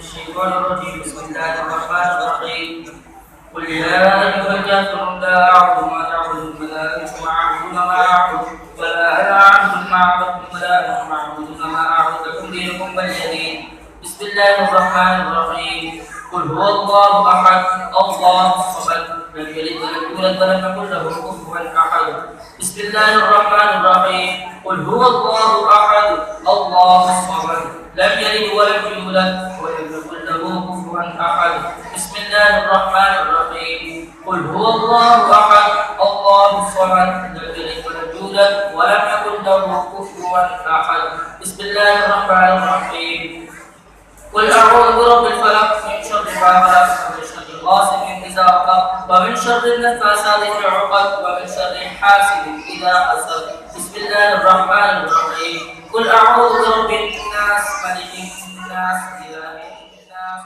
الشيطان الرجيم. بسم الله الرحمن الرحيم. قل يا أيها الكافرون لا أعبد ما تعبدون ولا أنتم عابدون ما أعبد ولا أنا عابد ما عبدتم ولا أنتم عابدون ما أعبد لكم دينكم ولي دين. بسم الله الرحمن الرحيم. قل هو الله أحد الله الصمد لم يلد ولم يولد ولم يكن له كفوا أحد. بسم الله الرحمن الرحيم. قل هو الله أحد الله الصمد لم يلد ولم يولد ولم يكن له كفوا أحد. بسم الله الرحمن الرحيم. قل هو الله أحد الله الصمد لم يلد ولم يولد ولم يكن له كفوا أحد. بسم الله الرحمن الرحيم. قل أعوذ برب الفلق من شر ما خلق ومن شر غاسق إذا وقب ومن شر النفاثات في العقد ومن شر حاسد إذا حسد. بسم الله الرحمن الرحيم. قل أعوذ برب الناس ملك الناس إله الناس